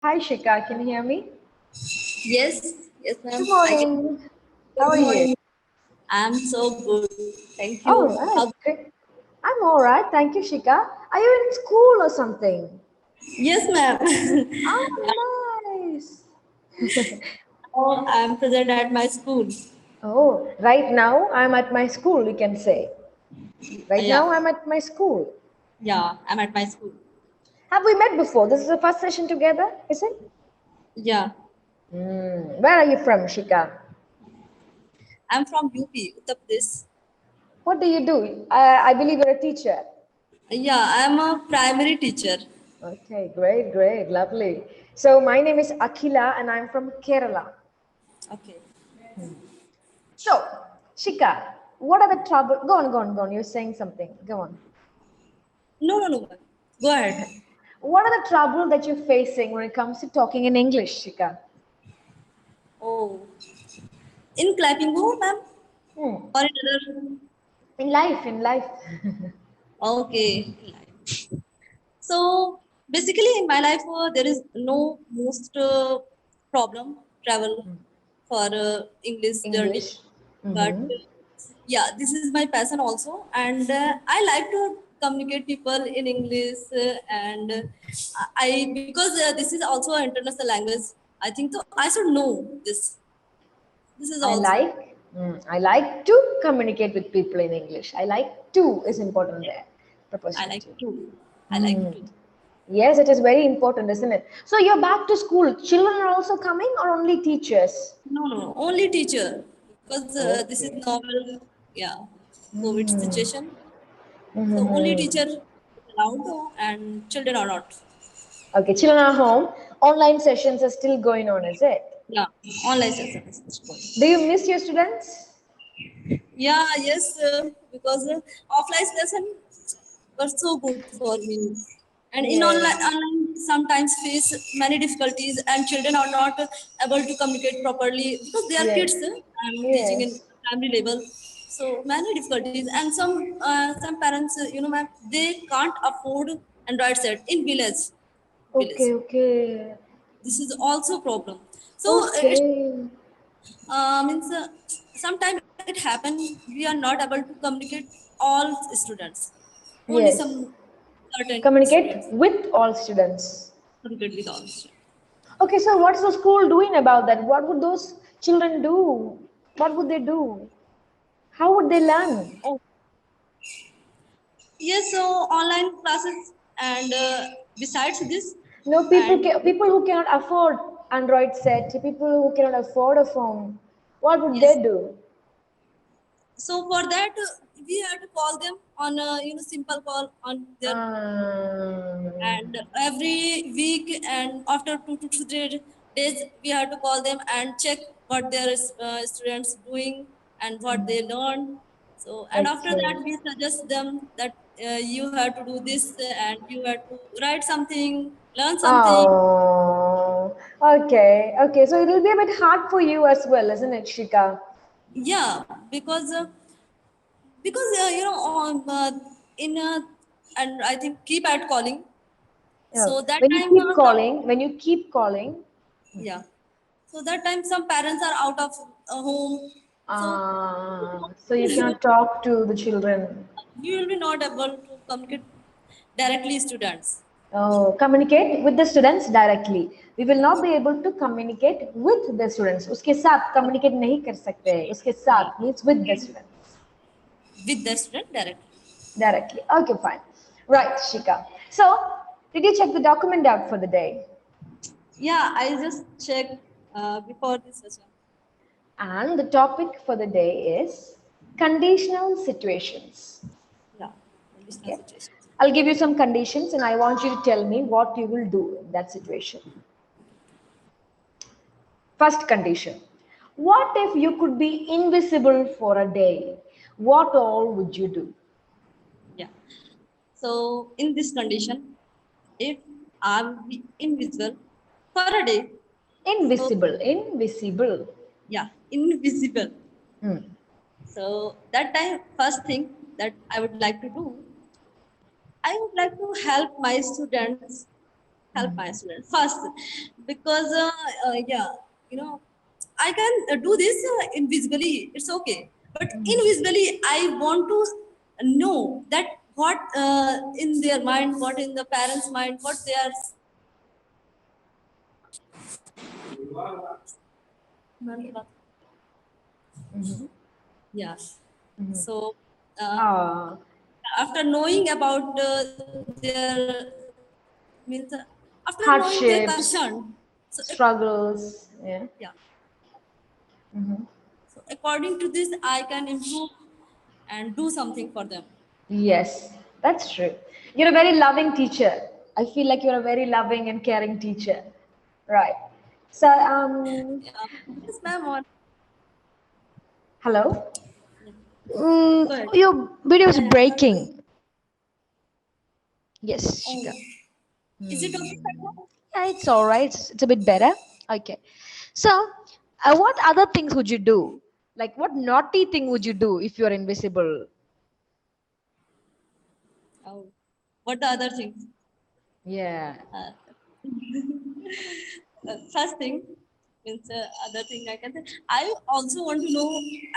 Hi, Shika. Can you hear me? Yes, yes, ma'am. Good I can. morning. How Good are you? morning. I'm so good. Thank All you. right. Great. I'm all right. Thank you, Shika. Are you in school or something? Yes, ma'am. Oh, nice. Now I'm present at my school. Oh, right now I'm at my school, you can say. Right Yeah, now I'm at my school. yeah. I'm at my school. Have we met before? This is the first session together, is it? Yeah, Where are you from, Shika? I'm from UP, Uttar Pradesh. What do you do? I believe you're a teacher. Yeah, I'm a primary teacher. Okay, great, great, lovely. So my name is Akhila and I'm from Kerala. Okay. So, Shika, what are the trouble? Go on, go on, go on. You're saying something. Go on. No, no, no, ma'am. Go ahead. What are the trouble that you're facing when it comes to talking in English, Shika? Oh, in clapping, oh, ma'am. Hmm. Or in other. In life, in life. Okay. So basically, in my life, there is no most problem travel for English journey. English. But Mm-hmm. yeah, this is my passion also, and I like to communicate people in English, and I because this is also an international language. I think so. I should know this. This is also I like to communicate with people in English. I like to is important there. I Preposition like to. to. I like Hmm. to. Yes, it is very important, isn't it? So you're back to school. Children are also coming or only teachers? No, no, only teacher because this is Okay. novel. Yeah, COVID Hmm. situation. So only Mm-hmm. teacher is allowed and children are not. Okay, children are home. Online sessions are still going on, is it? Yeah, online session is going. Do you miss your students? Yeah, yes, because offline lesson was so good for me. And in Yes, online sometimes face many difficulties and children are not able to communicate properly because they are kids. yes, I'm teaching in yes. primary level. So many difficulties and some parents, ma'am, they can't afford Android set in village. Okay, okay, This is also problem. So it okay. means sometimes it happen we are not able to communicate all students, only some Yes. certain Communicate students with all students. communicate with all students. Okay, so what's the school doing about that? What would those children do? What would they do? How would they learn? Oh yes, so online classes and besides this No, and people who cannot afford Android set, people who cannot afford a phone, what would yes, they do? so for that we have to call them on simple call on their Um, and every week and after 2 to 3 days we have to call them and check what their students doing and what they learn. So and after that okay. we suggest them that you have to do this and you have to write something, learn something. Oh, okay, okay. So it'll be a bit hard for you as well, isn't it, Shika? Yeah, because in and I think keep at calling. Yeah. So that When you time keep some calling, when you keep calling, yeah. So that time some parents are out of home. So so you cannot talk to the children. you will be not able to communicate directly students. Communicate with the students directly. We will not be able to communicate with the students. उसके साथ communicate नहीं कर सकते हैं. उसके Yeah, साथ means with the students with the student directly. directly. Okay, fine. Right, Shika. So, did you check the document out for the day? Yeah, I just checked before this session. And the topic for the day is conditional situations. Yeah, conditional Okay. situation. I'll give you some conditions and I want you to tell me what you will do in that situation. First condition. What if you could be invisible for a day? What all would you do? Yeah. So in this condition, if I will be invisible for a day, so Invisible, invisible. yeah, invisible. Hmm. So that time, first thing that I would like to do, I would like to help my students help my students first, because yeah, you know, I can do this invisibly. It's okay, but invisibly, I want to know that what in their mind, what in the parents' mind, what they are. Yeah. So Ah, after knowing about their means after knowing their hardships, concern, so struggles. Yeah. yeah. Mhm. So according to this, I can improve and do something for them. Yes, that's true. You're a very loving teacher. I feel like you're a very loving and caring teacher. Right. So, Yeah. Yes, ma'am. Or hello? go ahead. Your video is Yeah, yeah, I'm audible. breaking. Yes, Oh, Shika. is it okay right now? Yeah, it's all right. It's a bit better. Okay. So, what other things would you do? Like, what naughty thing would you do if you're invisible? Oh, what the other things? Yeah. Uh, first thing means other thing I can say. I also want to know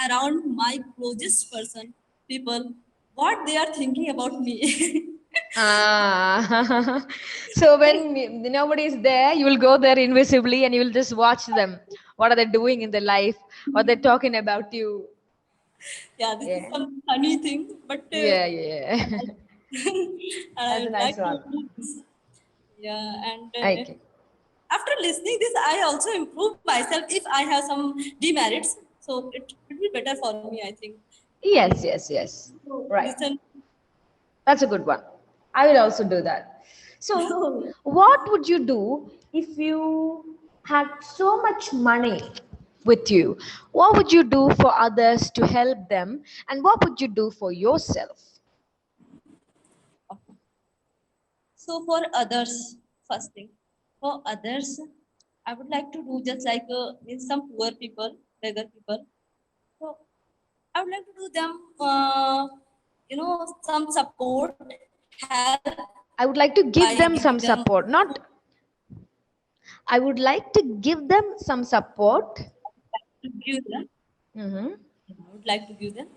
around my closest person, people, what they are thinking about me. Ah. So when nobody is there, you will go there invisibly and you will just watch them. What are they doing in their life? What they're talking about you? Yeah, this is Yeah. some funny thing, but Yeah, yeah. That's a I'd nice like to one. do this. Yeah, and Okay. after listening this, I also improve myself if I have some demerits. So it will be better for me, I think. And Yes, yes, yes. Right. listen. That's a good one. I will also do that. So, what would you do if you had so much money with you? What would you do for others to help them? And what would you do for yourself? So for others, first thing, for others, I would like to do just like in some poor people, beggar people. So I would like to do them, some support, help I would like to by give them giving some them. support. Not, I would like to give them some support. To give them Mm-hmm. I would like to give them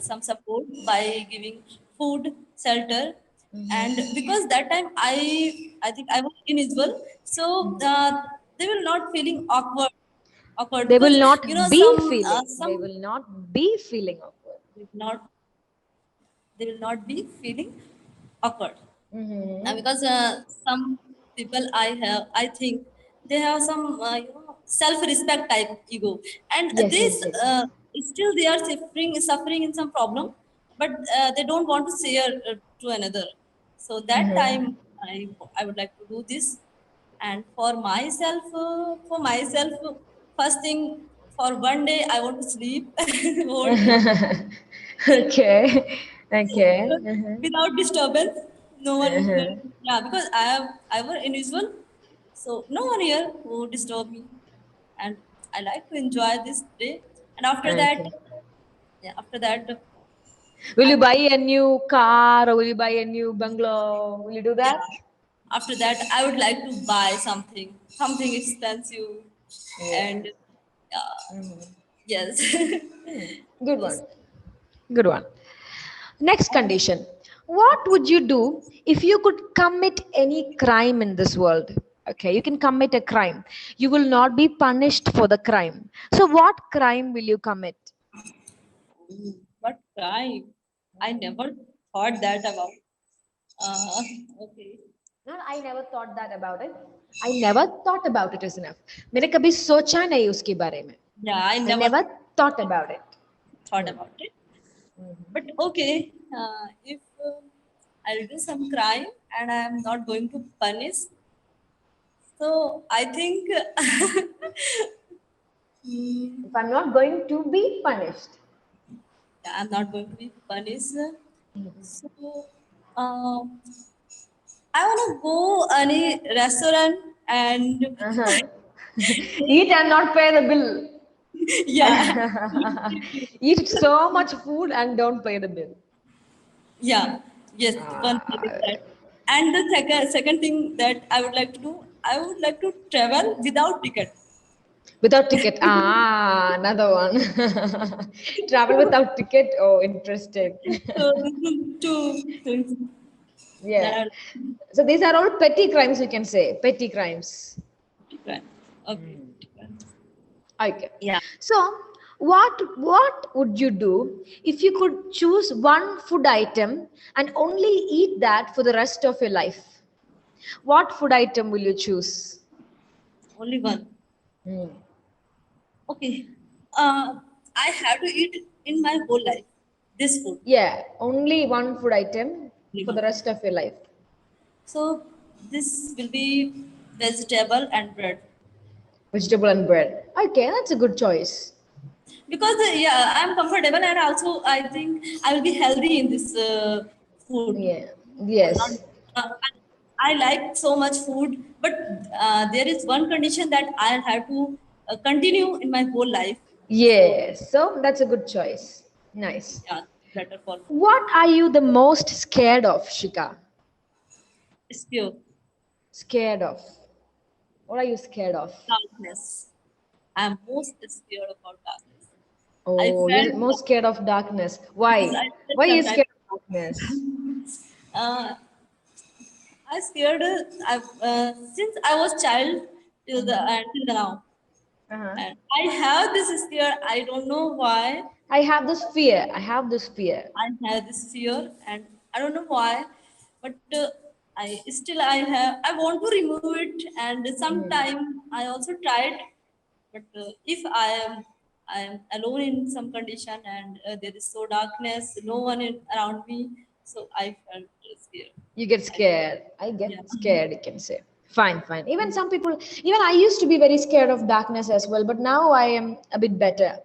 some support by giving food, shelter, and because that time I think I was invisible, so they will not feeling awkward They because will not be feeling. They some will not be feeling awkward. will not they will not be feeling awkward. Mm-hmm. Because some people I think they have some self-respect type ego, and Yes, yes, this yes. still they are suffering in some problem, but they don't want to share to another. So that Mm-hmm. time I would like to do this, and for myself, first thing for one day I want to sleep whole day Okay. Okay. Uh-huh. without disturbance. No one will, Uh-huh. yeah, because I was invisible, so no one here who disturb me, and I like to enjoy this day. And after that, Okay. yeah, after that, Will I you buy will, a new car or will you buy a new bungalow? Will you do yeah, that? after that I would like to buy something expensive, Yeah. and yes. Good one. Good one. Next condition. What would you do if you could commit any crime in this world? Okay, you can commit a crime. You will not be punished for the crime. So, what crime will you commit? What crime? I never thought that about. Uh, okay. No, I never thought that about it. I never thought about it is enough. मैंने कभी सोचा नहीं उसके बारे में. Yeah, I I never never thought about it. thought about it. But okay, if I'll do some crime and I'm not going to punish, so I think If I'm not going to be punished. I'm not going to be punished. So uh, I want to go any restaurant and Uh-huh. Eat and not pay the bill. yeah, Eat so much food and don't pay the bill. yeah, yes, one thing is Ah, that. And the second thing that I would like to do, I would like to travel without ticket. Without ticket. Ah, another one. Travel without ticket. Oh, interesting. So these are two things that Yeah. are So these are all petty crimes, you can say. Petty crimes. different. Okay. Okay. Yeah. So what would you do if you could choose one food item and only eat that for the rest of your life? What food item will you choose? Only one. Hmm. Okay. I have to eat in my whole life this food. Yeah, only one food item Only for the one. rest of your life. So this will be vegetable and bread. Vegetable and bread. Okay, that's a good choice. Because yeah, I'm comfortable and also I think I will be healthy in this food. Yeah. Not, Yes. I like so much food, but there is one condition that I'll have to continue in my whole life. So Yes. So that's a good choice. Nice. yeah, better for me. What are you the most scared of, Shika? It's pure Scared of. What are you scared of? darkness. I'm most scared about darkness. I Oh, you're felt most scared of darkness. because Why? I felt Why are you sometimes scared of darkness? uh, I scared since I was child till the until now. Uh-huh. And I have this fear. I don't know why. I have this fear. I have this fear. I have this fear, and I don't know why, but I have. I want to remove it, and sometime I also tried, but if I am alone in some condition and there is so darkness, no one around me, so I felt scared. You get I, scared. I get yeah, scared, you can say. Fine, fine. Even some people, even I used to be very scared of darkness as well, but now I am a bit better.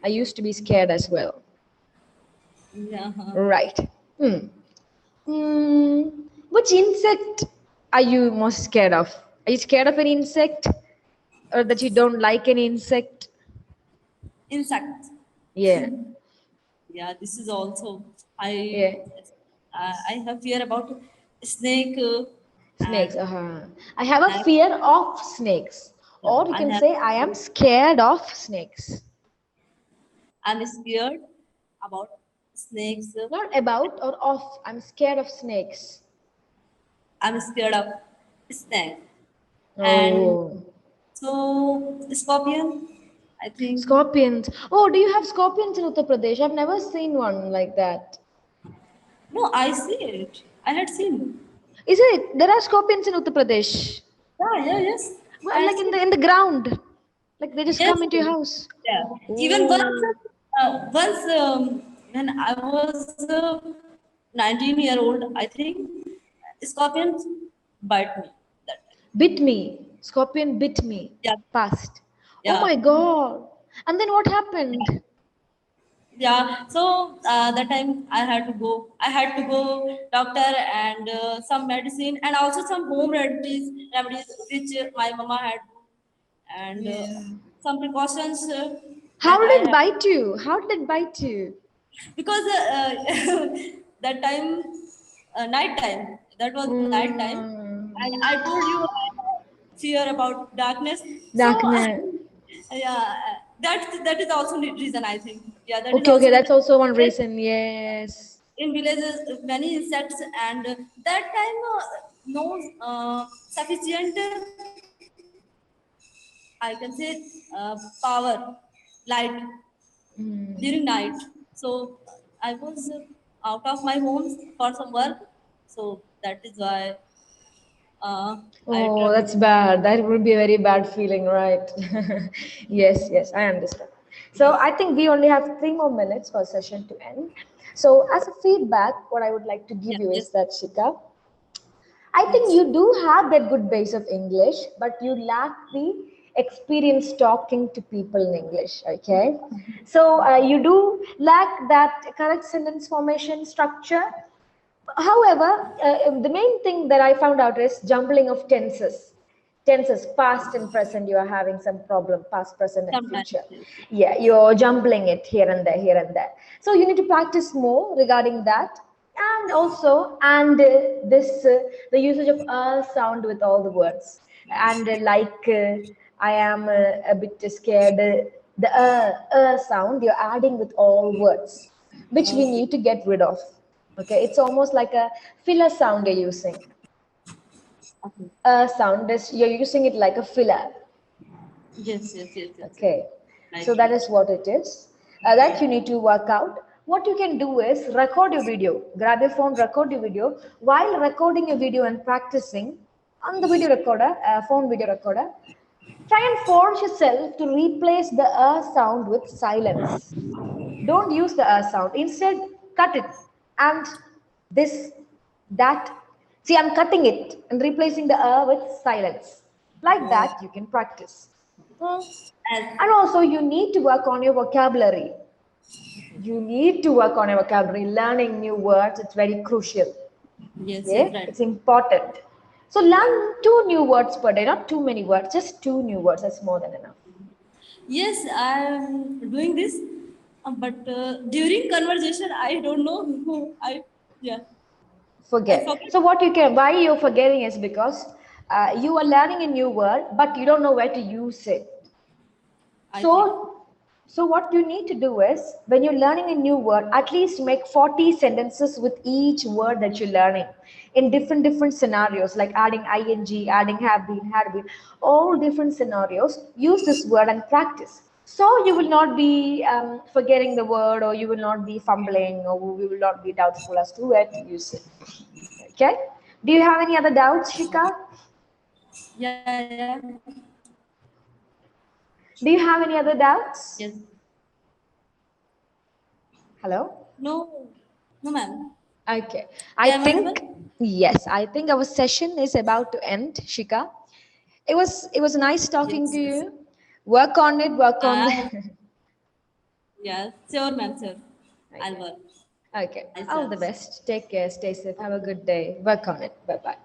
I used to be scared as well. yeah. Right. Hmm. Hmm. Which insect are you most scared of? Are you scared of any insect? Or that you don't like any insect? Insects. Yeah. Yeah, this is also I Yeah. I have fear about snake Snakes. and Uh-huh. I have a I, fear of snakes. yeah, Or you I can have say I am scared of snakes. I'm scared about snakes. Not about or of. I'm scared of snakes. I'm scared of snake and Oh. so scorpion. I think Scorpions. Oh, do you have scorpions in Uttar Pradesh? I've never seen one like that. no, I see it. I had seen. Is it? There are scorpions in Uttar Pradesh. Yeah, yeah, yes. Well, I had like seen. in the ground. Like they just Yes, come into your house. yeah. Even Oh. once when I was 19-year-old, I think scorpions bite me that time. Bit me. Scorpion bit me. Yeah, Past. Oh yeah, my god. And then what happened? yeah. So that time I had to go. I had to go doctor and some medicine and also some home remedies which my mama had, and Yeah. some precautions How that did I it had. bite you? How did it bite you? Because that time night time, that was night time, and I Mm, told you I have fear about darkness, so darkness. yeah, that is also the reason I think. Yeah, that is Okay, okay, also that's also one yes, reason. Yes. in villages many insects, and that time no sufficient I can say power light Mm. during night. So I was out of my home for some work. So that is why I Oh, traveled. that's bad. That would be a very bad feeling, right? Yes, yes, I understand. So I think we only have 3 more minutes for session to end. So as a feedback, what I would like to Yeah, give you is yes, that, Shika, I think yes. you do have that good base of English, but you lack the experience talking to people in English. Okay, so you do lack that correct sentence formation structure. However, the main thing that I found out is jumbling of tenses. Tenses, past and present, you are having some problem, past, present, and Sometimes. future. Yes. Yeah, you're jumbling it here and there, here and there. So you need to practice more regarding that. And also, the usage of sound with all the words. And I am a bit scared. The sound you're adding with all words, which we Okay. need to get rid of. Okay, it's almost like a filler sound you're using. Okay. Sound is you're using it like a filler. Yes, yes, yes, yes, yes. Okay, so Right, that right. is what it is. That you need to work out. What you can do is record your video. Grab your phone, record your video. While recording your video and practicing on the video recorder, phone video recorder, try and force yourself to replace the sound with silence. Don't use the sound. Instead, cut it. And this, that. See, I'm cutting it and replacing the with silence. Like Oh, that, you can practice. Hmm. as, And also, you need to work on your vocabulary. You need to work on your vocabulary. Learning new words, it's very crucial. yes, yes, Okay, right. it's important. So learn 2 new words per day, not too many words, just 2 new words. That's more than enough. Yes, I'm doing this, but during conversation, I don't know. Yeah, I Forget. forgot. So what you can, why you're forgetting is because you are learning a new word, but you don't know where to use it. I think. So what you need to do is when you're learning a new word, at least make 40 sentences with each word that you're learning in different scenarios, like adding ing, adding have been, had been, all different scenarios. Use this word and practice. So you will not be forgetting the word, or you will not be fumbling, or you will not be doubtful as to where to use it. Okay. Do you have any other doubts, Shika? Yeah, yeah. Do you have any other Yes. doubts? Hello? No, no, ma'am. Okay. I Yeah, am I think audible? yes, I think our session is about to end, Shika. It was nice talking to Yes, yes. you. Work on it, work on the Uh, yeah, sure, ma'am, sure. I'll Okay. work. Okay. I All the search. best. Take care, stay safe, have a good day. Work on it. Bye bye.